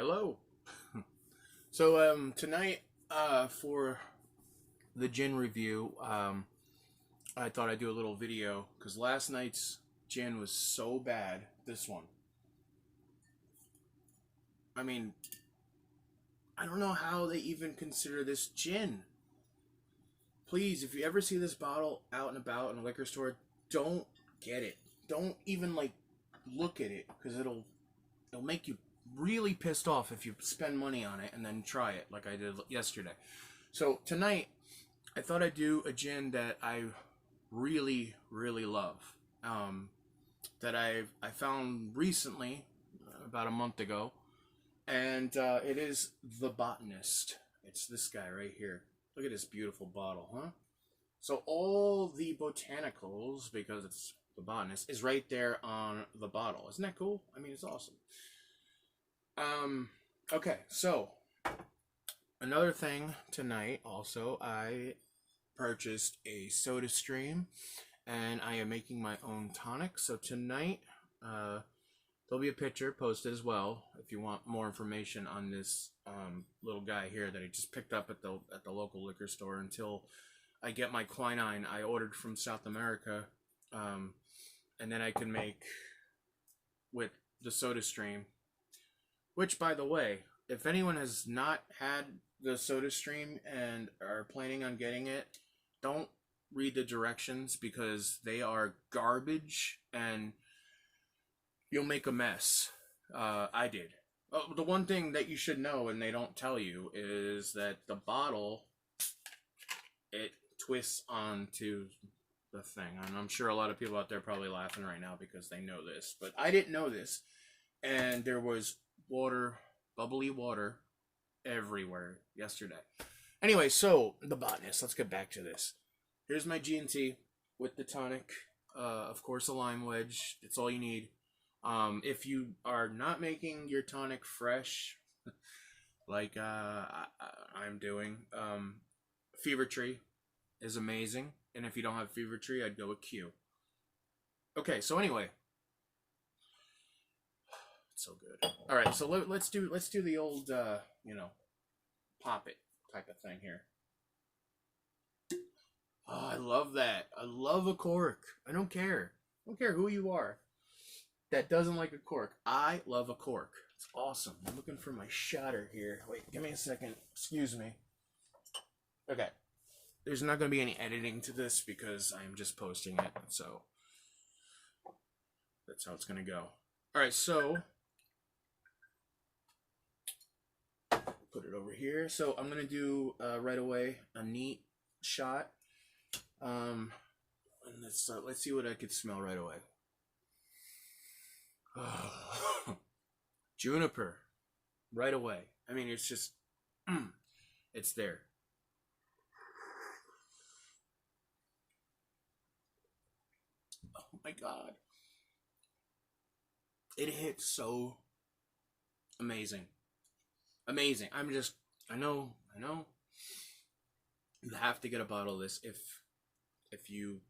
Hello. So tonight for the gin review, I thought I'd do a little video because last night's gin was so bad. This one, I mean, I don't know how they even consider this gin. Please, if you ever see this bottle out and about in a liquor store, don't get it. Don't even like look at it because it'll make you really pissed off if you spend money on it and then try it like I did yesterday. So tonight, I thought I'd do a gin that I really, really love. That I found recently, about a month ago, and it is the Botanist. It's this guy right here. Look at this beautiful bottle, huh? So all the botanicals, because it's the Botanist, is right there on the bottle. Isn't that cool? I mean, it's awesome. Okay, so another thing tonight also, I purchased a soda stream and I am making my own tonic. So tonight, there'll be a picture posted as well if you want more information on this little guy here that I just picked up at the local liquor store until I get my quinine I ordered from South America, and then I can make with the soda stream. Which, by the way, if anyone has not had the soda stream and are planning on getting it, don't read the directions because they are garbage and you'll make a mess. I did. Oh, the one thing that you should know and they don't tell you is that the bottle, it twists onto the thing. And I'm sure a lot of people out there are probably laughing right now because they know this. But I didn't know this. And there was water, bubbly water, everywhere yesterday. Anyway, so the Botanist. Let's get back to this. Here's my G&T with the tonic. Of course, a lime wedge. It's all you need. If you are not making your tonic fresh, like I'm doing, Fever Tree is amazing. And if you don't have Fever Tree, I'd go with Q. Okay, so anyway. So good. All right, so let's do the old pop it type of thing here. Oh, I love that. I love a cork. I don't care who you are that doesn't like a cork. I love a cork. It's awesome. I'm looking for my shotter here. Wait, give me a second. Excuse me. Okay. There's not going to be any editing to this because I'm just posting it. So that's how it's going to go. All right, so put it over here. So I'm gonna do right away a neat shot. And let's see what I could smell right away. Oh, juniper, right away. I mean, it's just, it's there. Oh my God, it hits so amazing. Amazing. I know. You have to get a bottle of this if you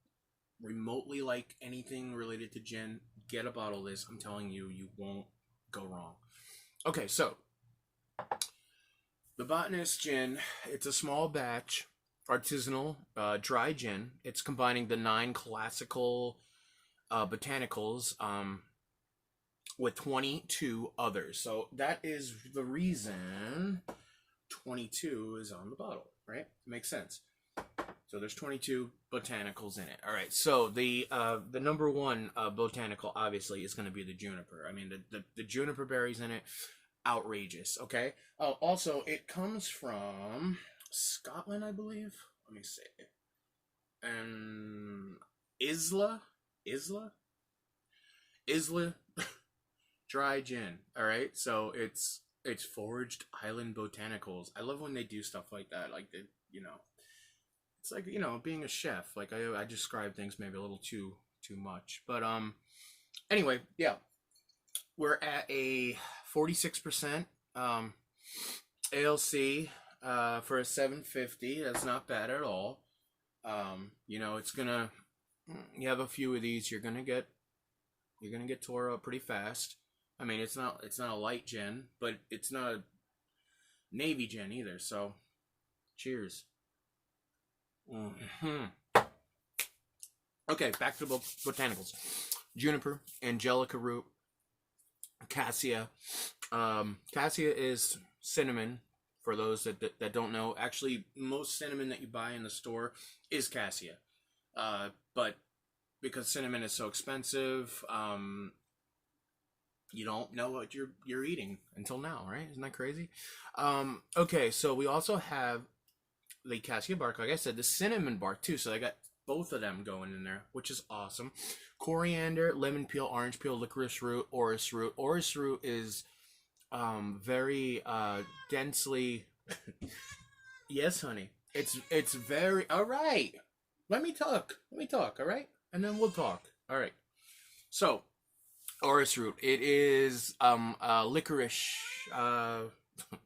remotely like anything related to gin. Get a bottle of this. I'm telling you, you won't go wrong. Okay, so the Botanist Gin. It's a small batch, artisanal, dry gin. It's combining the 9 classical botanicals with 22 others. So that is the reason 22 is on the bottle, right? Makes sense. So there's 22 botanicals in it. All right. So the number one botanical obviously is going to be the juniper. I mean the juniper berries in it, outrageous. Okay. Oh, also it comes from Scotland, I believe. Let me see. And Isla. Dry gin. All right, so it's Foraged Island Botanicals. I love when they do stuff like that. Like it's like being a chef. Like I describe things maybe a little too much, but anyway, yeah, we're at a 46% ALC for a 750. That's not bad at all. It's gonna. You have a few of these, you're gonna get tore up pretty fast. I mean, it's not a light gin, but it's not a navy gin either. So, cheers. Mm-hmm. Okay, back to the botanicals. Juniper, angelica root, cassia. Cassia is cinnamon. For those that don't know, actually, most cinnamon that you buy in the store is cassia. But because cinnamon is so expensive, you don't know what you're eating until now, right? Isn't that crazy? Okay, so we also have the cassia bark, like I said, the cinnamon bark too. So I got both of them going in there, which is awesome. Coriander, lemon peel, orange peel, licorice root, orris root. Orris root is very densely. Yes, honey. It's very all right. Let me talk. All right, and then we'll talk. All right. So, orris root. It is licorice,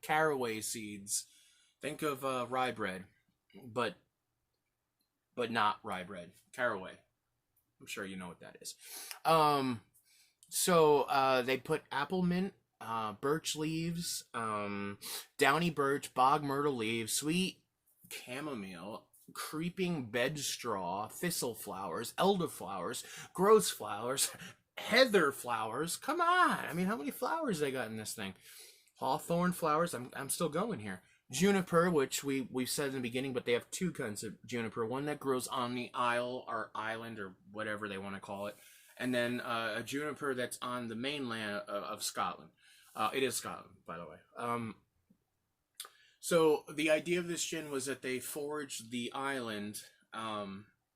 caraway seeds. Think of rye bread, but not rye bread. Caraway. I'm sure you know what that is. So they put apple mint, birch leaves, downy birch, bog myrtle leaves, sweet chamomile, creeping bedstraw, thistle flowers, elder flowers, gross flowers, heather flowers. Come on! I mean, how many flowers they got in this thing? Hawthorn flowers. I'm still going here. Juniper, which we said in the beginning, but they have two kinds of juniper. One that grows on the isle or island or whatever they want to call it, and then a juniper that's on the mainland of Scotland. It is Scotland, by the way. So the idea of this gin was that they foraged the island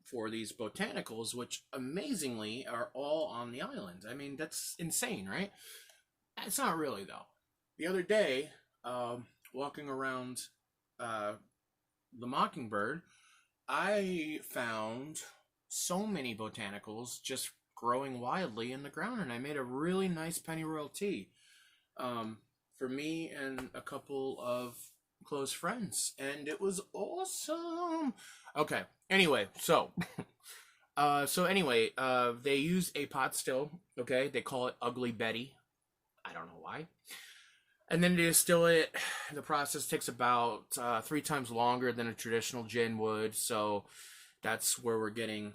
for these botanicals, which amazingly are all on the island. I mean, that's insane, right? It's not really, though. The other day, walking around the Mockingbird, I found so many botanicals just growing wildly in the ground, and I made a really nice pennyroyal tea for me and a couple of close friends, and it was awesome. Okay, anyway, so they use a pot still. Okay, they call it Ugly Betty. I don't know why. And then to distill it, the process takes about 3 times longer than a traditional gin would. So that's where we're getting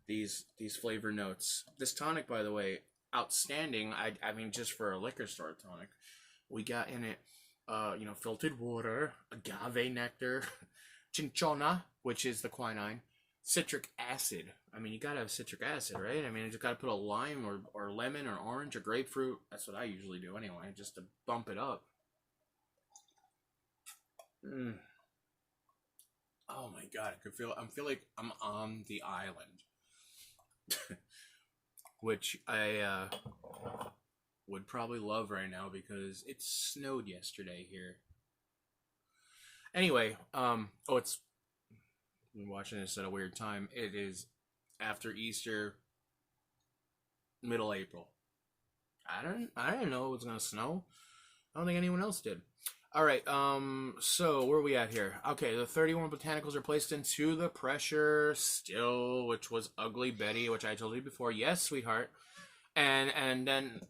these flavor notes. This tonic, by the way, outstanding. I mean, just for a liquor store tonic, we got in it, filtered water, agave nectar, cinchona, which is the quinine, citric acid. I mean, you gotta have citric acid, right? I mean, you just gotta put a lime or lemon or orange or grapefruit. That's what I usually do anyway, just to bump it up. Oh my god, I feel like I'm on the island. Which I would probably love right now because it snowed yesterday here. Anyway, it's been watching this at a weird time. It is after Easter, middle April. I didn't know it was gonna snow. I don't think anyone else did. All right, so where are we at here? Okay, the 31 botanicals are placed into the pressure still, which was Ugly Betty, which I told you before. Yes, sweetheart. And then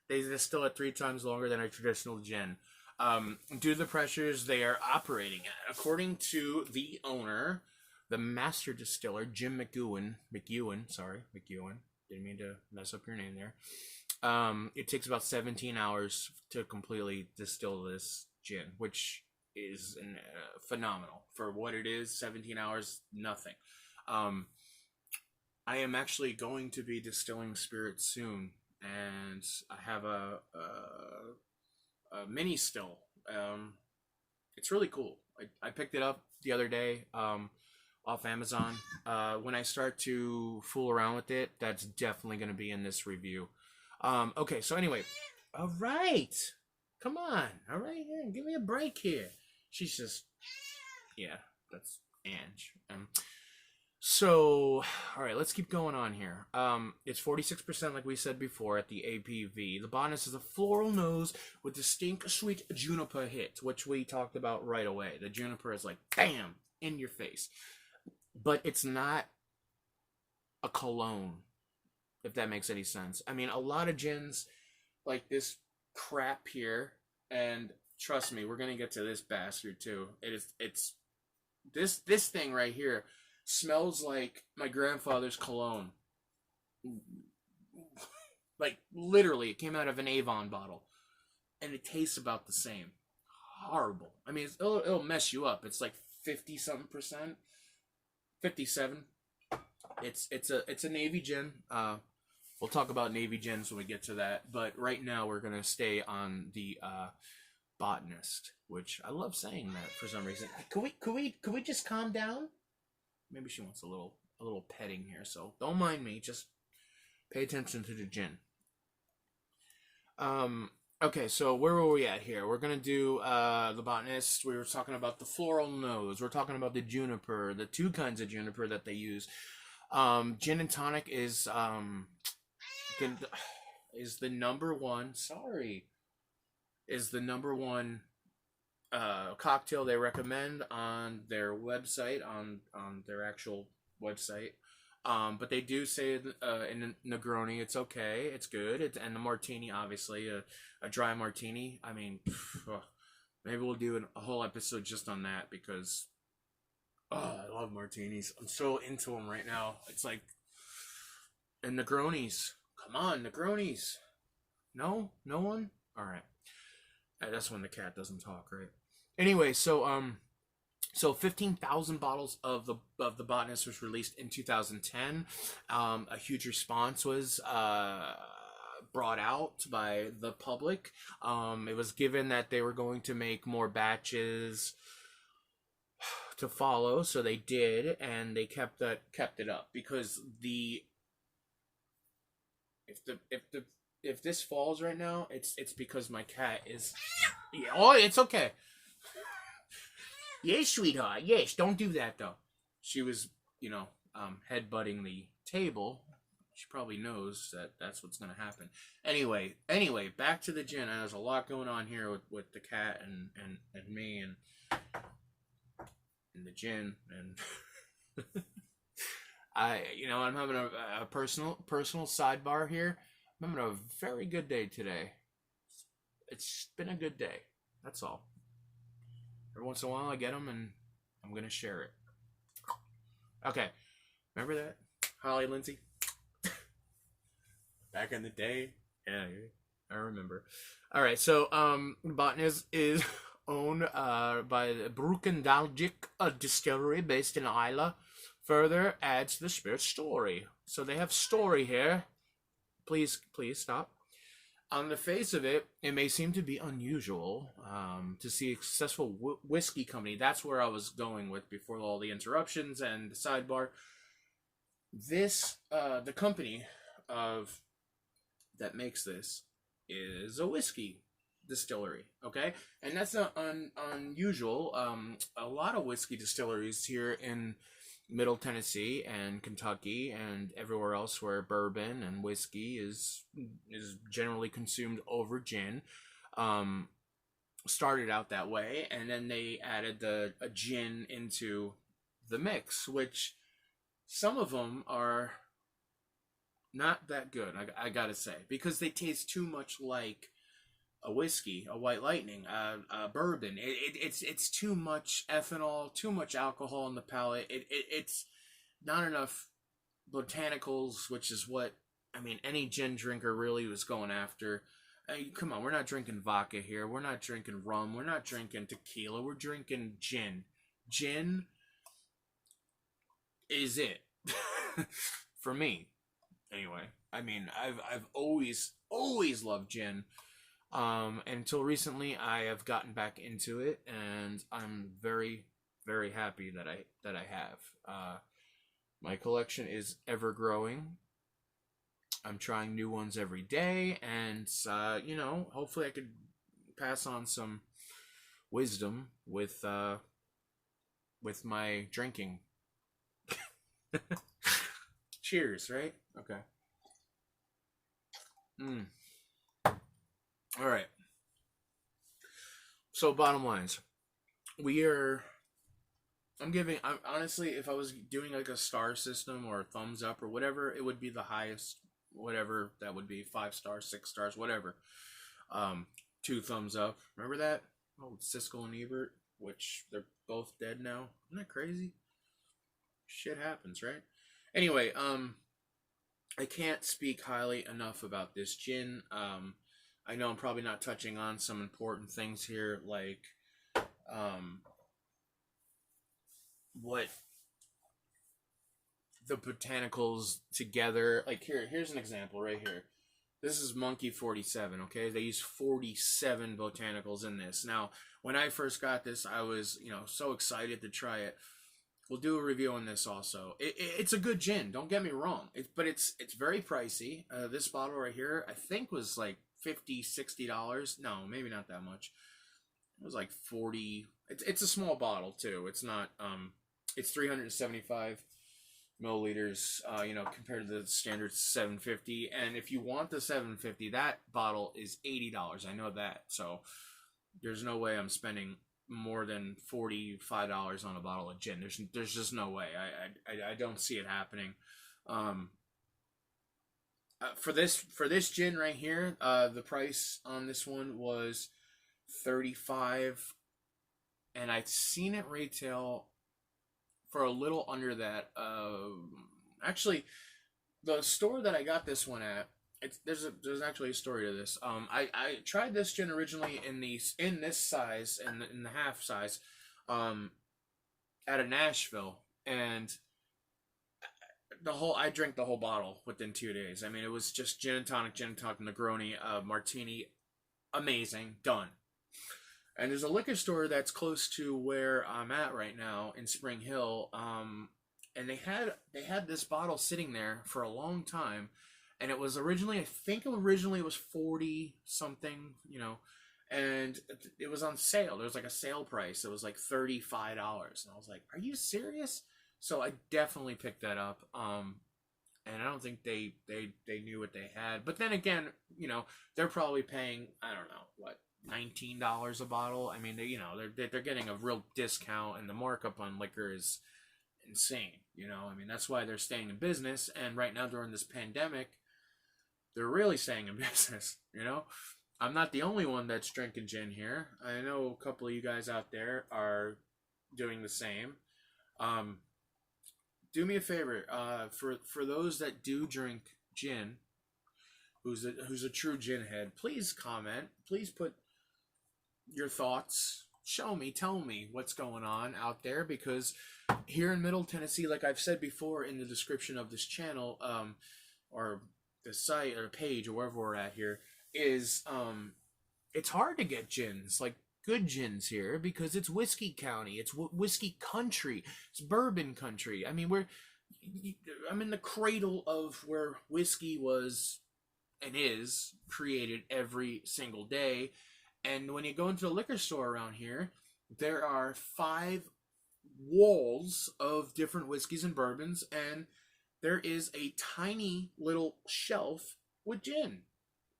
they distill it 3 times longer than a traditional gin. Due to the pressures they are operating at, according to the owner, the master distiller, Jim McEwen. Didn't mean to mess up your name there. It takes about 17 hours to completely distill this gin, which is phenomenal. For what it is, 17 hours, nothing. I am actually going to be distilling spirits soon, and I have a mini still. It's really cool. I picked it up the other day off Amazon. When I start to fool around with it, that's definitely going to be in this review. Okay, so anyway, all right, come on, all right, give me a break here. She's just, yeah, that's Ange. So, all right, let's keep going on here. It's 46%, like we said before, at the APV. The Botanist is a floral nose with distinct sweet juniper hit, which we talked about right away. The juniper is like, bam, in your face. But it's not a cologne, if that makes any sense. I mean, a lot of gins like this crap here, and trust me, we're gonna get to this bastard too. It's this thing right here smells like my grandfather's cologne. Like literally, it came out of an Avon bottle, and it tastes about the same. Horrible. I mean, it'll mess you up. It's like 50 something percent, 57. It's a Navy gin. We'll talk about Navy gins when we get to that. But right now we're gonna stay on the Botanist, which I love saying that for some reason. Could we just calm down? Maybe she wants a little petting here, so don't mind me. Just pay attention to the gin. Okay, so where were we at here? We're gonna do the Botanist. We were talking about the floral nose. We're talking about the juniper, the two kinds of juniper that they use. Gin and tonic is the number one. Sorry, is the number one cocktail they recommend on their website, on their actual website. But they do say in Negroni it's okay, it's good, and the martini, obviously, a dry martini. I mean, maybe we'll do a whole episode just on that because I love martinis. I'm so into them right now. It's like, and Negronis. Come on, Negronis. No one. All right. That's when the cat doesn't talk, right? Anyway, so 15,000 bottles of the Botanist was released in 2010. A huge response was brought out by the public. It was given that they were going to make more batches to follow, so they did, and they kept it up because if this falls right now, it's because my cat is. Yeah, oh, it's okay. Yes, sweetheart. Yes, don't do that though. She was, headbutting the table. She probably knows that that's what's gonna happen. Anyway, back to the gin. And there's a lot going on here with the cat and me and the gin and I'm having a personal sidebar here. I'm having a very good day today. It's been a good day. That's all. Every once in a while I get them and I'm going to share it. Okay. Remember that? Holly Lindsay? Back in the day? Yeah, I remember. All right, so Botanist is owned by the Brukendalgic distillery based in Islay. Further adds the spirit story. So they have story here. Please stop. On the face of it, it may seem to be unusual to see a successful whiskey company. That's where I was going with before all the interruptions and the sidebar. This, the company that makes this is a whiskey distillery, okay? And that's not unusual. A lot of whiskey distilleries here in Middle Tennessee and Kentucky and everywhere else where bourbon and whiskey is generally consumed over gin, started out that way, and then they added a gin into the mix, which some of them are not that good, I gotta say, because they taste too much like a whiskey, a White Lightning, a bourbon. It's too much ethanol, too much alcohol in the palate. It's not enough botanicals, which is what, any gin drinker really was going after. Come on, we're not drinking vodka here. We're not drinking rum. We're not drinking tequila. We're drinking gin. Gin is it. For me, anyway. I've always loved gin. Until recently, I have gotten back into it, and I'm very, very happy that I have. My collection is ever growing. I'm trying new ones every day, and hopefully I could pass on some wisdom with my drinking. Cheers, right? Okay. All right. So bottom lines, honestly, if I was doing like a star system or a thumbs up or whatever, it would be the highest whatever that would be, 5 stars, 6 stars, whatever. 2 thumbs up. Remember that? Oh, Siskel and Ebert, which they're both dead now. Isn't that crazy? Shit happens, right? Anyway, I can't speak highly enough about this gin. I know I'm probably not touching on some important things here, like what the botanicals together. Like here's an example right here. This is Monkey 47, okay? They use 47 botanicals in this. Now, when I first got this, I was, so excited to try it. We'll do a review on this also. It's a good gin, don't get me wrong. But it's very pricey. This bottle right here, I think was like $50, $60. No, maybe not that much. It was like 40. It's a small bottle too. It's not it's 375 milliliters, compared to the standard 750. And if you want the 750, that bottle is $80. I know that. So there's no way I'm spending more than $45 on a bottle of gin. There's just no way. I don't see it happening. For this gin right here, the price on this one was $35, and I'd seen it retail for a little under that. Actually, the store that I got this one at, there's actually a story to this. I tried this gin originally in this size, in the half size, out of Nashville, and I drank the whole bottle within 2 days. I mean, it was just gin and tonic, Negroni, martini, amazing, done. And there's a liquor store that's close to where I'm at right now in Spring Hill, and they had this bottle sitting there for a long time. And it was originally, I think originally it was 40 something, and it was on sale. There was like a sale price. It was like $35. And I was like, are you serious? So I definitely picked that up. And I don't think they knew what they had. But then again, they're probably paying, I don't know, what, $19 a bottle. I mean, they're getting a real discount, and the markup on liquor is insane. I mean, that's why they're staying in business. And right now during this pandemic, they're really staying in business, I'm not the only one that's drinking gin here. I know a couple of you guys out there are doing the same. Do me a favor, for those that do drink gin, who's a true gin head, please comment. Please put your thoughts. Tell me what's going on out there, because here in Middle Tennessee, like I've said before in the description of this channel, or the site or page or wherever we're at here, is it's hard to get gins, like good gins here, because it's whiskey county, it's whiskey country, it's bourbon country. I mean, I'm in the cradle of where whiskey was and is created every single day. And when you go into the liquor store around here, there are 5 walls of different whiskeys and bourbons, and there is a tiny little shelf with gin.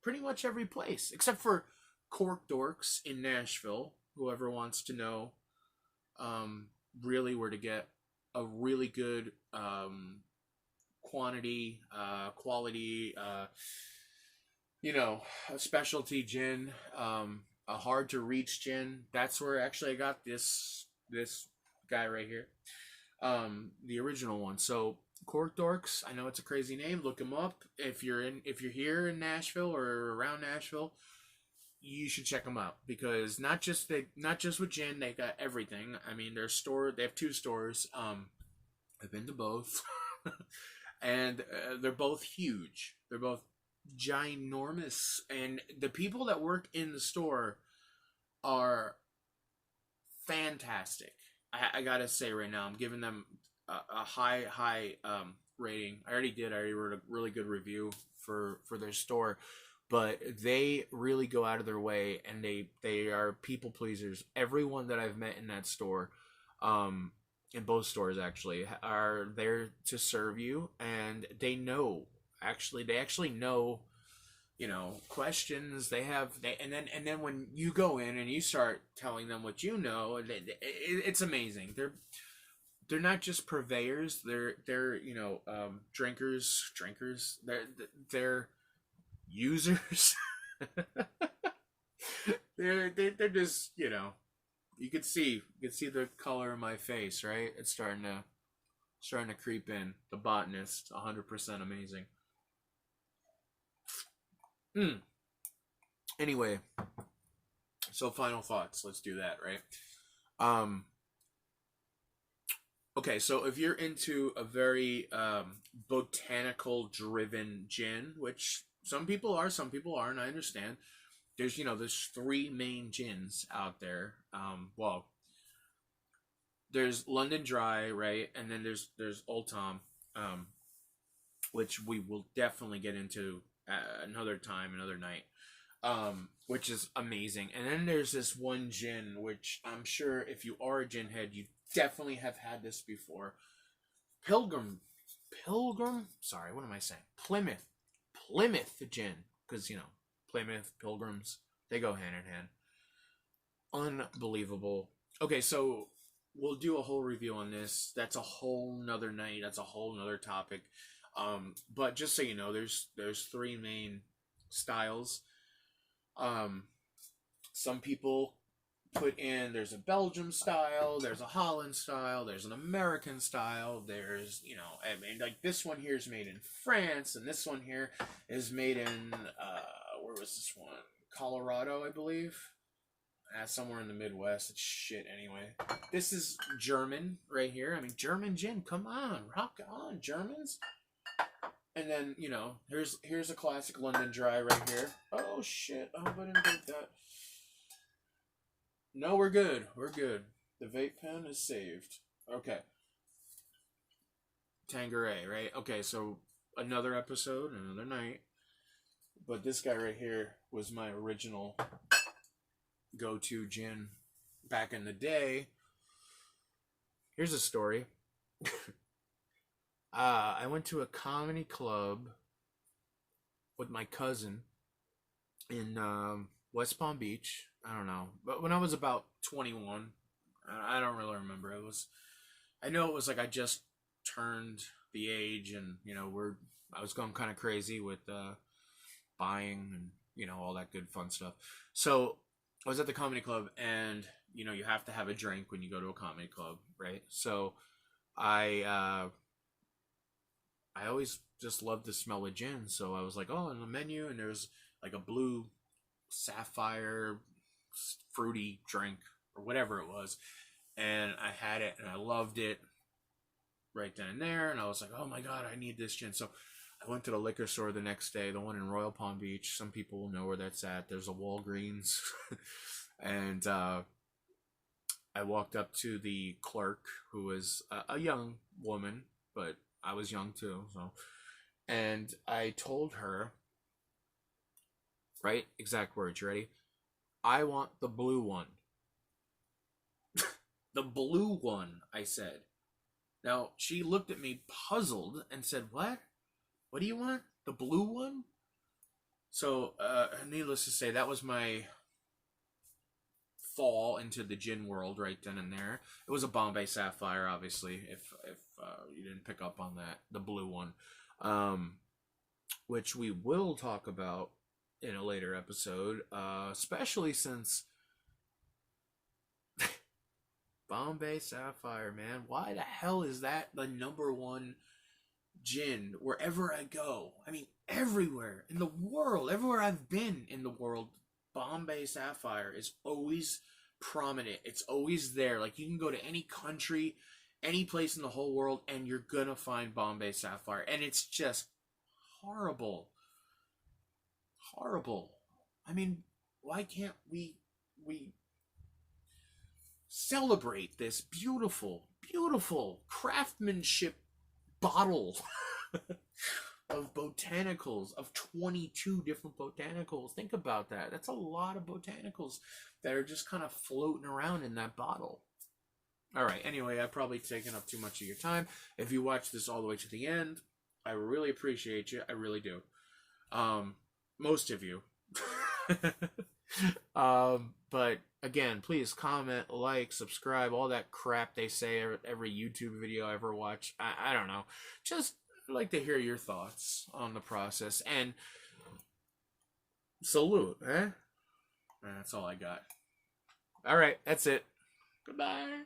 Pretty much every place, except for Cork Dorks in Nashville. Whoever wants to know really where to get a really good quality, a specialty gin, a hard to reach gin. That's where actually I got this guy right here, the original one. So Cork Dorks, I know it's a crazy name. Look them up. If you're here in Nashville or around Nashville, you should check them out, because not just with gin, they got everything. I mean, they have 2 stores. I've been to both, and they're both huge. They're both ginormous, and the people that work in the store are fantastic. I gotta say right now, I'm giving them a high rating. I already wrote a really good review for their store, but they really go out of their way, and they are people pleasers. Everyone that I've met in that store, in both stores actually, are there to serve you, and they actually know, questions and then when you go in and you start telling them what it's amazing. they're not just purveyors. They're drinkers. They're users. They're just you could see the color of my face, right? It's starting to creep in. The Botanist, 100% amazing. Anyway, so final thoughts. Let's do that, right? Um, okay, so if you're into a very botanical driven gin, which some people are, some people aren't, I understand. There's three main gins out there. Well, there's London Dry, right? And then there's Old Tom, which we will definitely get into another time, another night, which is amazing. And then there's this one gin, which I'm sure if you are a gin head, you definitely have had this before. Pilgrim. Sorry, what am I saying? Plymouth gin, because Plymouth, Pilgrims, they go hand in hand. Unbelievable. Okay, so we'll do a whole review on this. That's a whole nother night. That's a whole nother topic. But just so you know, there's three main styles. Some people put in, there's a Belgium style, there's a Holland style, there's an American style, there's, like this one here is made in France, and this one here is made in, where was this one? Colorado, I believe. Somewhere in the Midwest. It's shit anyway. This is German right here. I mean, German gin. Come on, rock on, Germans. And then here's a classic London Dry right here. Oh shit! I hope I didn't break that. No, we're good. We're good. The vape pen is saved. Okay. Tanqueray, right? Okay, so another episode, another night. But this guy right here was my original go-to gin back in the day. Here's a story. I went to a comedy club with my cousin in West Palm Beach. I don't know, but when I was about 21, I don't really remember. I know it was like I just turned the age, and I was going kind of crazy with buying and all that good fun stuff. So I was at the comedy club, and you have to have a drink when you go to a comedy club, right? So I always just loved the smell of gin, so I was like, oh, on the menu, and there's like a blue sapphire fruity drink or whatever it was, and I had it and I loved it right then and there, and I was like, oh my god, I need this gin. So I went to the liquor store the next day, the one in Royal Palm Beach. Some people will know where that's at. There's a Walgreens. And I walked up to the clerk, who was a young woman, but I was young too. And I told her, right, exact words, you ready? I want the blue one. The blue one, I said. Now, she looked at me puzzled and said, what? What do you want? The blue one? So, needless to say, that was my fall into the gin world right then and there. It was a Bombay Sapphire, obviously, if you didn't pick up on that. The blue one. Which we will talk about in a later episode, especially since Bombay Sapphire, man, why the hell is that the number one gin wherever I go? I mean, everywhere in the world, everywhere I've been in the world, Bombay Sapphire is always prominent. It's always there. Like, you can go to any country, any place in the whole world, and you're gonna find Bombay Sapphire, and it's just horrible. I mean, why can't we celebrate this beautiful craftsmanship bottle of botanicals, of 22 different botanicals? Think about that. That's a lot of botanicals that are just kind of floating around in that bottle. All right, anyway, I've probably taken up too much of your time. If you watch this all the way to the end, I really appreciate you. I really do. Most of you. But again, please comment, like, subscribe, all that crap they say every YouTube video I ever watch. I don't know. Just like to hear your thoughts on the process. And salute, eh? That's all I got. All right, that's it. Goodbye.